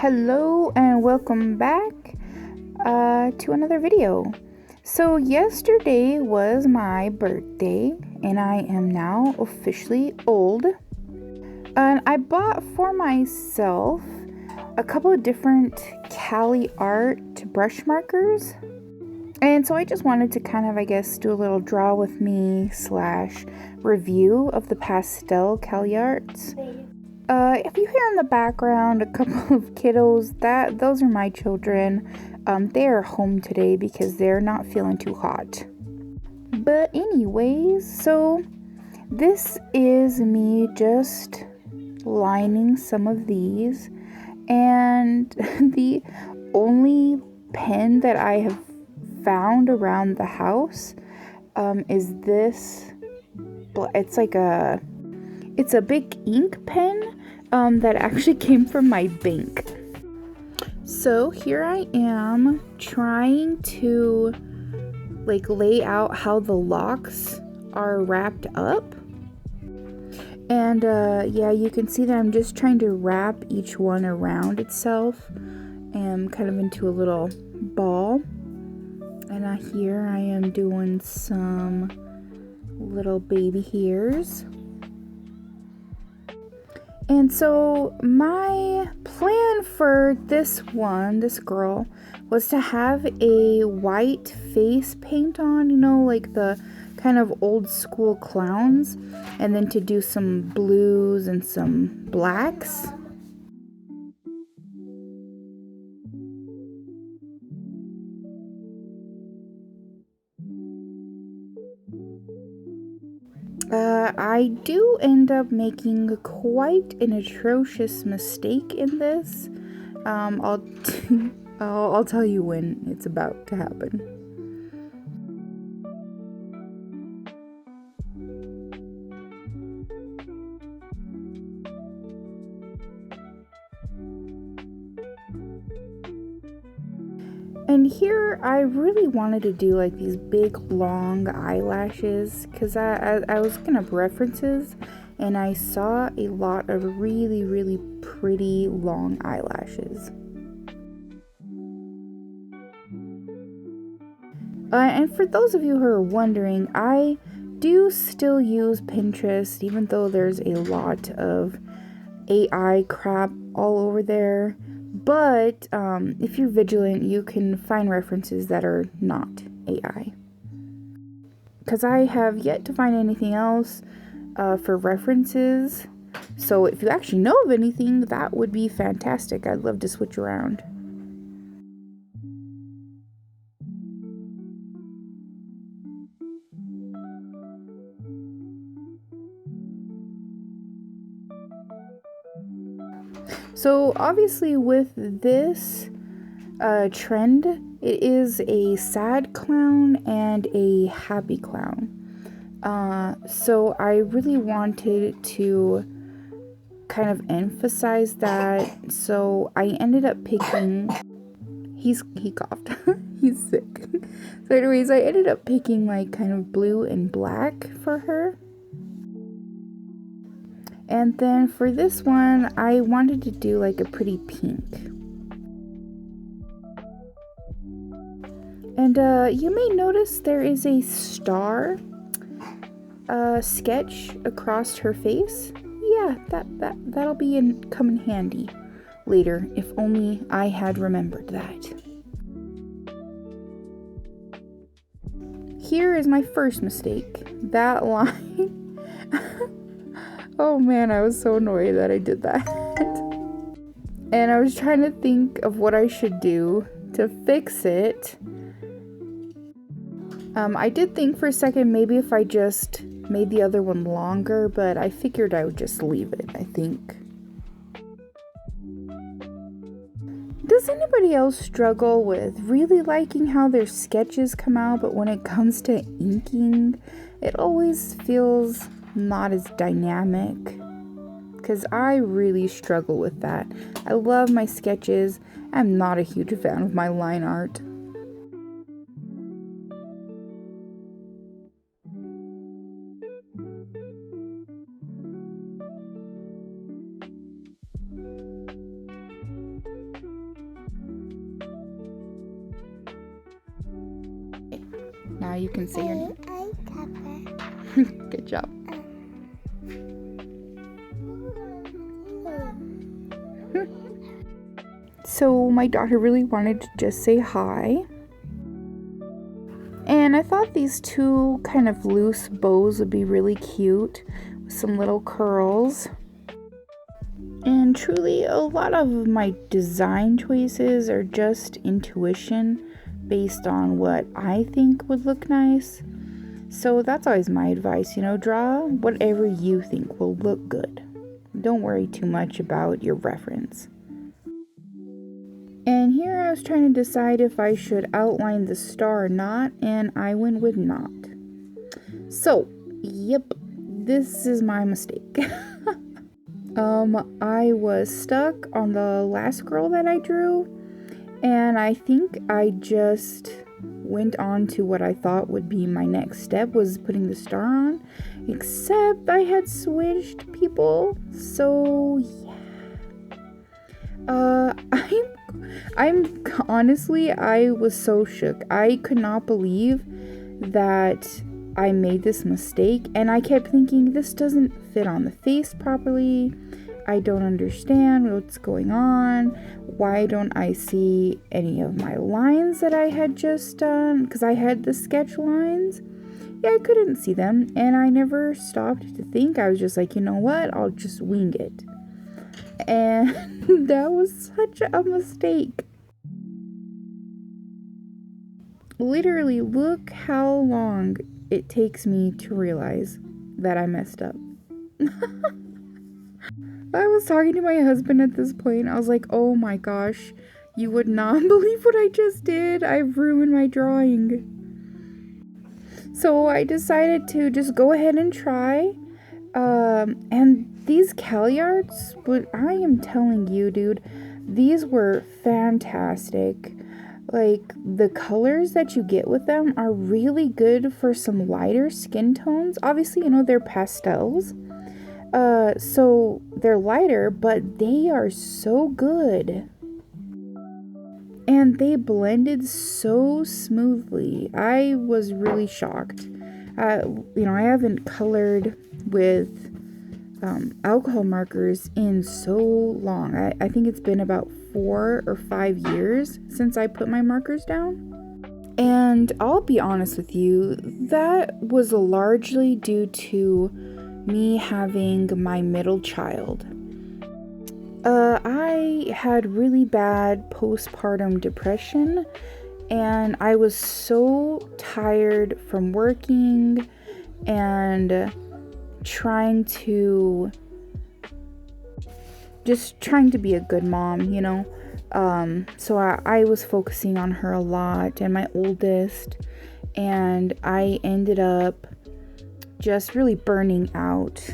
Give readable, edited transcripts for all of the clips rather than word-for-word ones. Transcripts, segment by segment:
Hello and welcome back to another video. So yesterday was my birthday and I am now officially old. And I bought for myself a couple of different Caliart brush markers. And so I just wanted to kind of, do a little draw with me / review of the Pastel Caliarts. If you hear in the background a couple of kiddos, those are my children. They are home today because they're not feeling too hot. But anyways, so this is me just lining some of these, and the only pen that I have found around the house is this. It's a big ink pen that actually came from my bank. So here I am trying to lay out how the locks are wrapped up. And you can see that I'm just trying to wrap each one around itself and kind of into a little ball. And here I am doing some little baby hairs. And so my plan for this girl, was to have a white face paint on, like the kind of old school clowns, and then to do some blues and some blacks. I do end up making quite an atrocious mistake in this. I'll tell you when it's about to happen. And here I really wanted to do these big long eyelashes because I was looking up references and I saw a lot of really, really pretty long eyelashes. And for those of you who are wondering, I do still use Pinterest, even though there's a lot of AI crap all over there. But if you're vigilant, you can find references that are not AI. Because I have yet to find anything else for references. So if you actually know of anything, that would be fantastic. I'd love to switch around. So obviously with this trend, it is a sad clown and a happy clown. So I really wanted to kind of emphasize that. So I ended up picking, he coughed, he's sick. So anyways, I ended up picking kind of blue and black for her. And then for this one, I wanted to do a pretty pink. And you may notice there is a star sketch across her face. Yeah, that'll come in handy later, if only I had remembered that. Here is my first mistake. That line. Oh man, I was so annoyed that I did that. And I was trying to think of what I should do to fix it. I did think for a second maybe if I just made the other one longer, but I figured I would just leave it, I think. Does anybody else struggle with really liking how their sketches come out, but when it comes to inking, it always feels not as dynamic? Because I really struggle with that. I love my sketches. I'm not a huge fan of my line art. Now you can say your name. Good job. So my daughter really wanted to just say hi. And I thought these two kind of loose bows would be really cute with some little curls. And truly, a lot of my design choices are just intuition based on what I think would look nice. So that's always my advice, draw whatever you think will look good. Don't worry too much about your reference. And here I was trying to decide if I should outline the star or not, and I went with not. So, yep, this is my mistake. I was stuck on the last girl that I drew, and I think I just went on to what I thought would be my next step, was putting the star on, except I had switched people, so yeah. I'm honestly, I was so shook. I could not believe that I made this mistake, and I kept thinking, this doesn't fit on the face properly. I don't understand what's going on. Why don't I see any of my lines that I had just done? Because I had the sketch lines. Yeah, I couldn't see them, and I never stopped to think. I was just like, you know what? I'll just wing it. And that was such a mistake. Literally, look how long it takes me to realize that I messed up. I was talking to my husband at this point. I was like, oh my gosh, you would not believe what I just did. I ruined my drawing. So I decided to just go ahead and try. And these Caliarts, but I am telling you, dude, these were fantastic. Like, the colors that you get with them are really good for some lighter skin tones. Obviously, they're pastels. So they're lighter, but they are so good. And they blended so smoothly. I was really shocked. I haven't colored with alcohol markers in so long. I think it's been about 4 or 5 years since I put my markers down. And I'll be honest with you, that was largely due to me having my middle child. I had really bad postpartum depression, and I was so tired from working and trying to be a good mom, so I was focusing on her a lot, and my oldest, and I ended up just really burning out.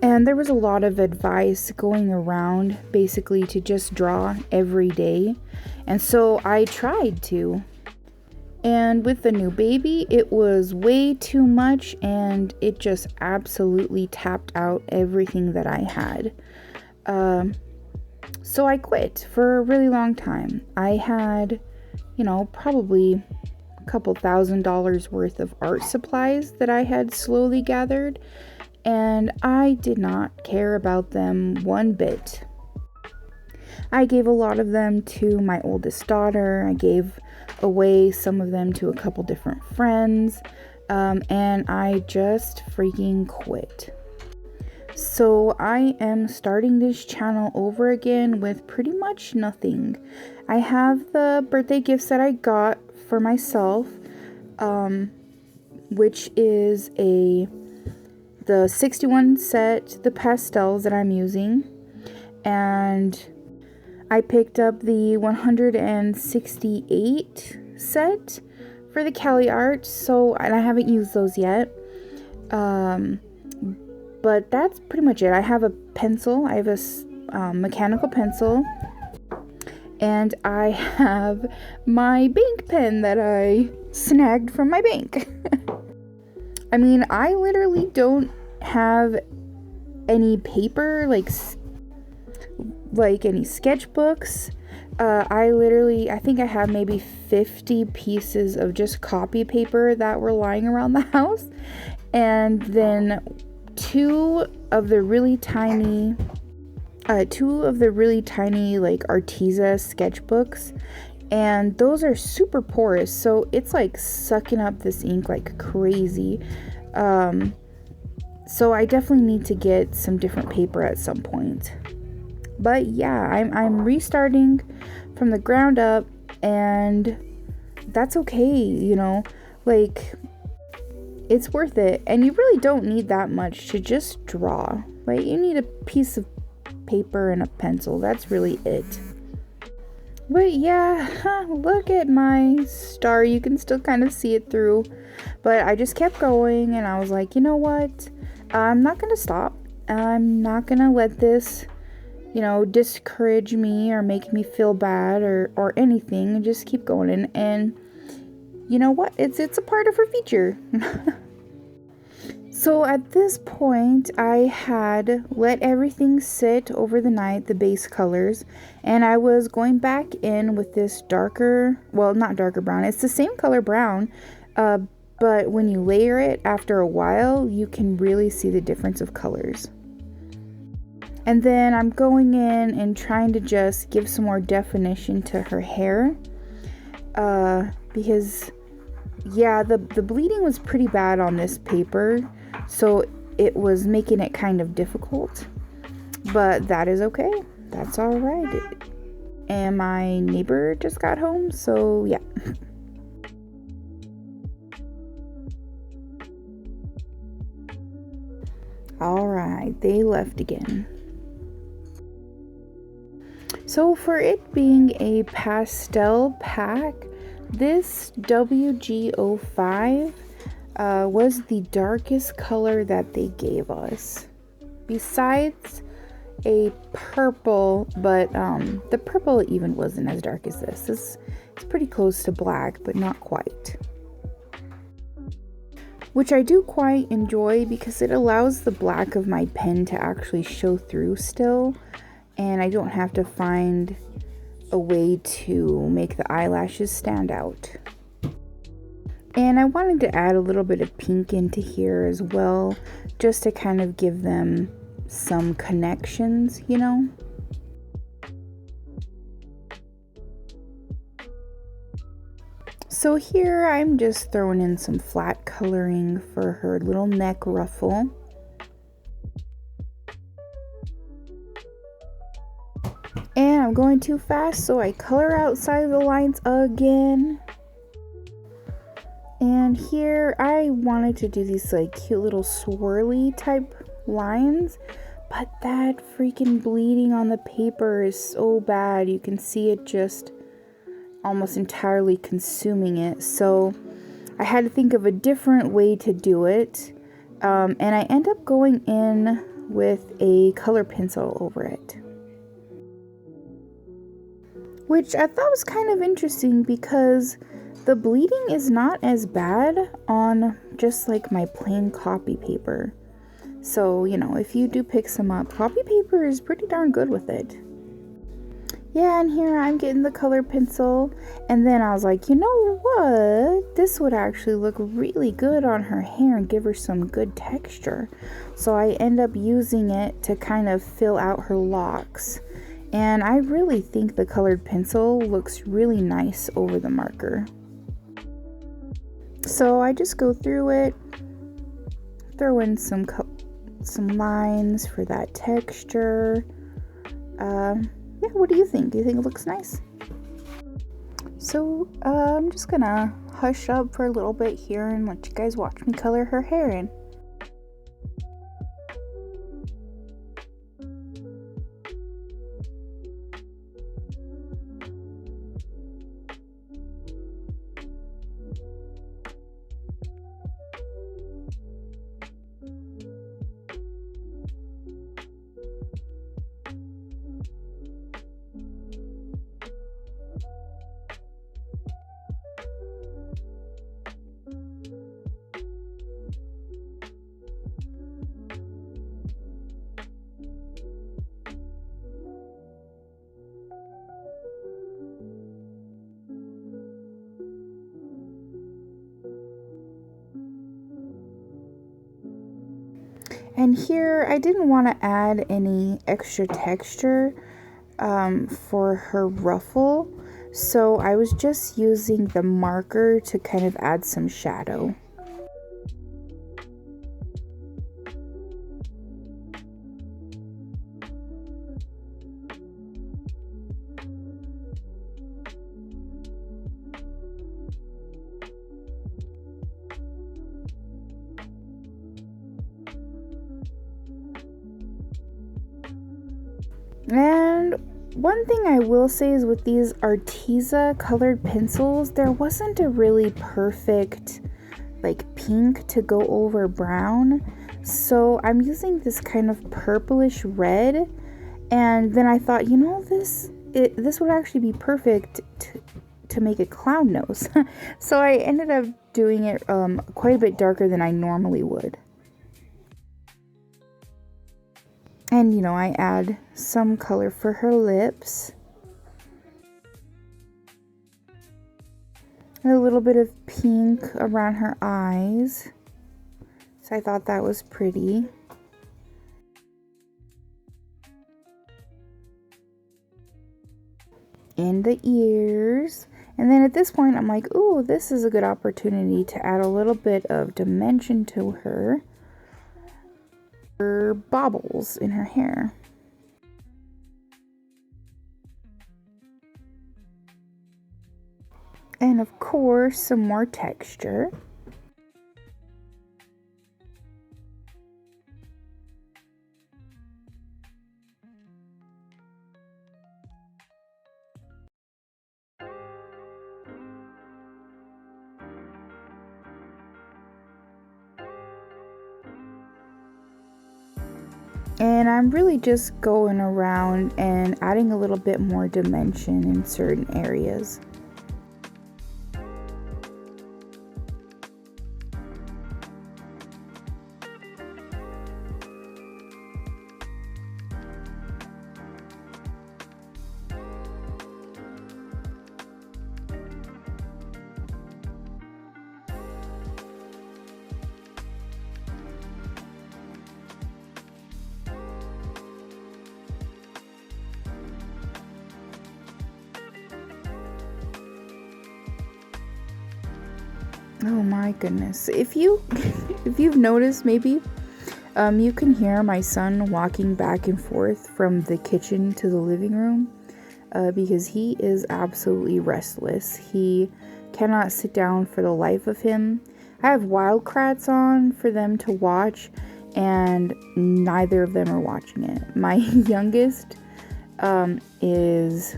And there was a lot of advice going around basically to just draw every day, and so I tried to. And with the new baby, it was way too much, and it just absolutely tapped out everything that I had. So I quit for a really long time. I had, probably a couple $1,000s worth of art supplies that I had slowly gathered, and I did not care about them one bit. I gave a lot of them to my oldest daughter. I gave away some of them to a couple different friends, and I just freaking quit. So I am starting this channel over again with pretty much nothing. I have the birthday gifts that I got for myself, which is the 61 set, the pastels that I'm using, and I picked up the 168 set for the Caliart, and I haven't used those yet. But that's pretty much it. I have a pencil. I have a mechanical pencil. And I have my bank pen that I snagged from my bank. I mean, I literally don't have any paper, like any sketchbooks. I think I have maybe 50 pieces of just copy paper that were lying around the house. And then two of the really tiny like Arteza sketchbooks, and those are super porous, so it's like sucking up this ink like crazy. So I definitely need to get some different paper at some point. But yeah, I'm restarting from the ground up, and that's okay, you know, like it's worth it. And you really don't need that much to just draw. Like, you need a piece of paper and a pencil. That's really it. But yeah, look at my star. You can still kind of see it through. But I just kept going, and I was like, you know what? I'm not going to stop. I'm not going to let this, you know, discourage me or make me feel bad or anything. Just keep going. And you know what? It's a part of her feature. So at this point, I had let everything sit over the night, the base colors, and I was going back in with this darker, well, not darker brown, it's the same color brown, but when you layer it after a while, you can really see the difference of colors. And then I'm going in and trying to just give some more definition to her hair, because yeah, the bleeding was pretty bad on this paper, so it was making it kind of difficult, but that is okay. That's all right. And my neighbor just got home, so yeah. All right, they left again. So for it being a pastel pack, this WG05 was the darkest color that they gave us, besides a purple, but the purple even wasn't as dark as this. It's pretty close to black, but not quite, which I do quite enjoy because it allows the black of my pen to actually show through still, and I don't have to find a way to make the eyelashes stand out. And I wanted to add a little bit of pink into here as well, just to kind of give them some connections, you know? So here I'm just throwing in some flat coloring for her little neck ruffle. And I'm going too fast, so I color outside the lines again. And here I wanted to do these like cute little swirly type lines, but that freaking bleeding on the paper is so bad. You can see it just almost entirely consuming it. So I had to think of a different way to do it. And I end up going in with a color pencil over it, which I thought was kind of interesting because the bleeding is not as bad on just like my plain copy paper. So, you know, if you do pick some up, copy paper is pretty darn good with it. Yeah, and here I'm getting the color pencil, and then I was like, you know what? This would actually look really good on her hair and give her some good texture. So I end up using it to kind of fill out her locks. And I really think the colored pencil looks really nice over the marker. So I just go through it, throw in some lines for that texture. Yeah, what do you think? Do you think it looks nice? So I'm just gonna hush up for a little bit here and let you guys watch me color her hair in. And here I didn't want to add any extra texture for her ruffle, so I was just using the marker to kind of add some shadow. And one thing I will say is with these Arteza colored pencils, there wasn't a really perfect like pink to go over brown. So I'm using this kind of purplish red, and then I thought, you know, this would actually be perfect to make a clown nose. So I ended up doing it quite a bit darker than I normally would. And, you know, I add some color for her lips. A little bit of pink around her eyes. So I thought that was pretty. In the ears. And then at this point, I'm like, ooh, this is a good opportunity to add a little bit of dimension to her baubles in her hair. And of course, some more texture. And I'm really just going around and adding a little bit more dimension in certain areas. Oh my goodness. If you've noticed, maybe you can hear my son walking back and forth from the kitchen to the living room because he is absolutely restless. He cannot sit down for the life of him. I have Wildcrats on for them to watch, and neither of them are watching it. My youngest is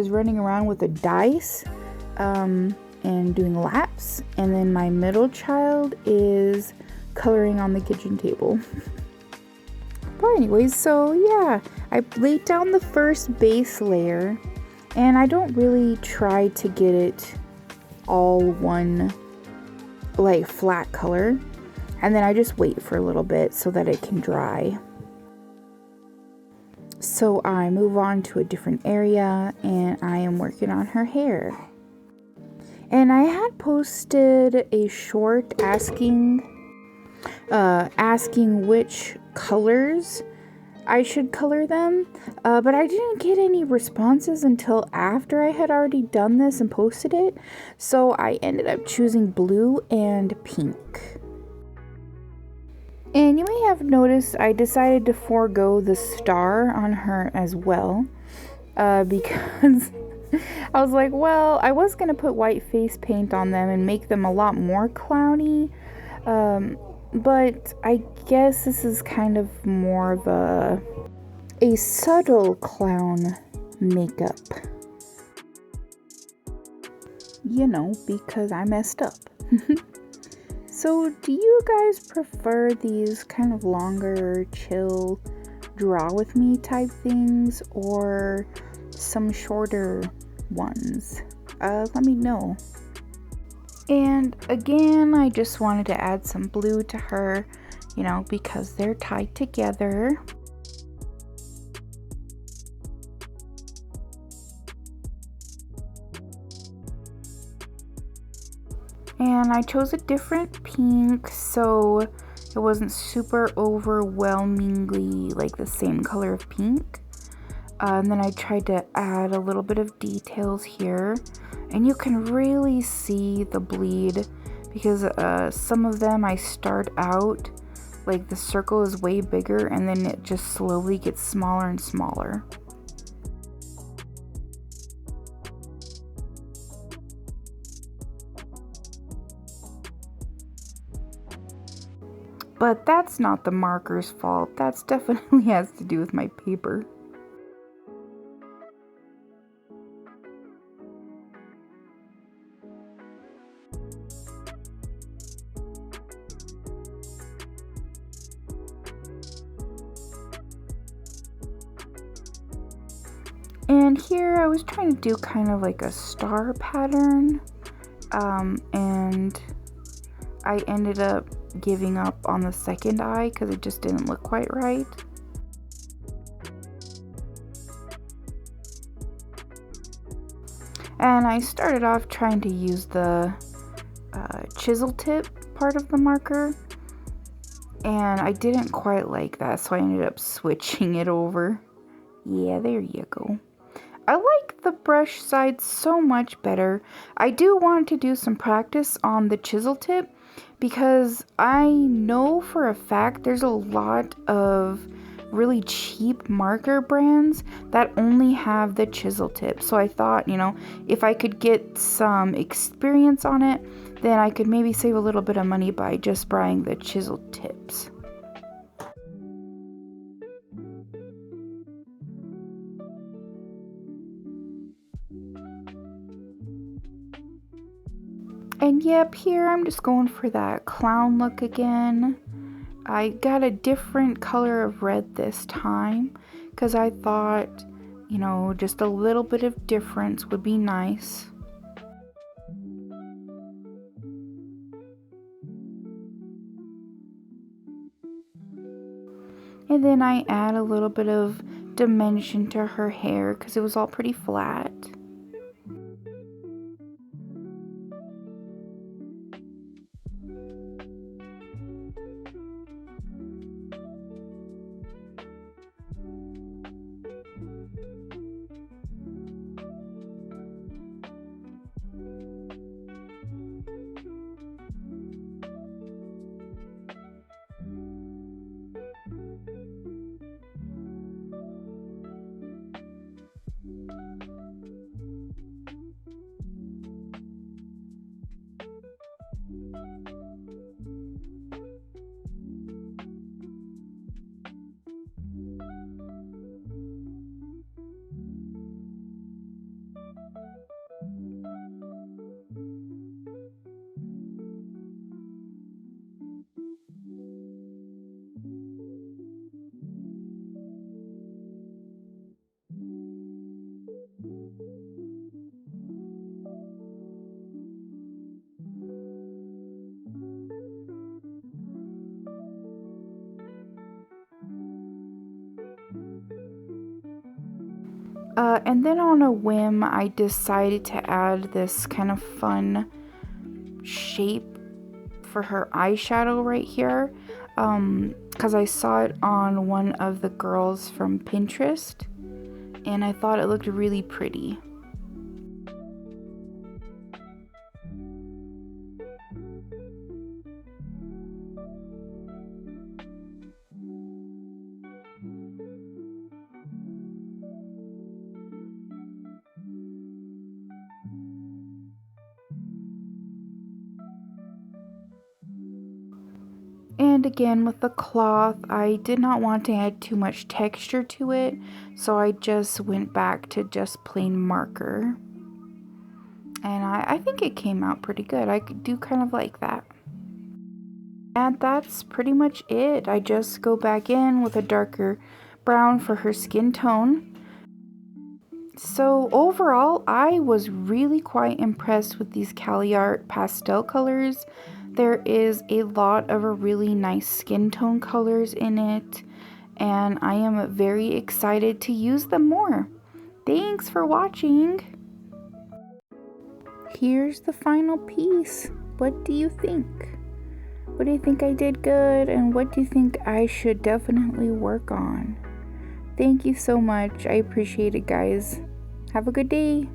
running around with a dice and doing laps, and then my middle child is coloring on the kitchen table. But anyways, so yeah, I laid down the first base layer, and I don't really try to get it all one like flat color, and then I just wait for a little bit so that it can dry. So I move on to a different area, and I am working on her hair. And I had posted a short asking which colors I should color them, but I didn't get any responses until after I had already done this and posted it. So I ended up choosing blue and pink. And you may have noticed I decided to forego the star on her as well, because I was like, well, I was going to put white face paint on them and make them a lot more clowny, but I guess this is kind of more of a subtle clown makeup, you know, because I messed up. So do you guys prefer these kind of longer, chill, draw with me type things, or some shorter ones? Let me know. And again, I just wanted to add some blue to her, you know, because they're tied together. And I chose a different pink so it wasn't super overwhelmingly like the same color of pink. And then I tried to add a little bit of details here, and you can really see the bleed because some of them I start out like the circle is way bigger and then it just slowly gets smaller and smaller. But that's not the marker's fault. That's definitely has to do with my paper. And here I was trying to do kind of like a star pattern, and I ended up giving up on the second eye because it just didn't look quite right. And I started off trying to use the chisel tip part of the marker, and I didn't quite like that, so I ended up switching it over. Yeah, there you go. I like the brush side so much better. I do want to do some practice on the chisel tip because I know for a fact there's a lot of really cheap marker brands that only have the chisel tip. So I thought, you know, if I could get some experience on it, then I could maybe save a little bit of money by just buying the chisel tips. And yep, here I'm just going for that clown look again. I got a different color of red this time because I thought, you know, just a little bit of difference would be nice. And then I add a little bit of dimension to her hair because it was all pretty flat. And then on a whim, I decided to add this kind of fun shape for her eyeshadow right here, because I saw it on one of the girls from Pinterest, and I thought it looked really pretty. And again, with the cloth, I did not want to add too much texture to it, so I just went back to just plain marker. And I think it came out pretty good. I do kind of like that. And that's pretty much it. I just go back in with a darker brown for her skin tone. So overall, I was really quite impressed with these Caliart pastel colors. There is a lot of really nice skin tone colors in it, and I am very excited to use them more. Thanks for watching. Here's the final piece. What do you think? What do you think I did good, and what do you think I should definitely work on? Thank you so much. I appreciate it, guys. Have a good day.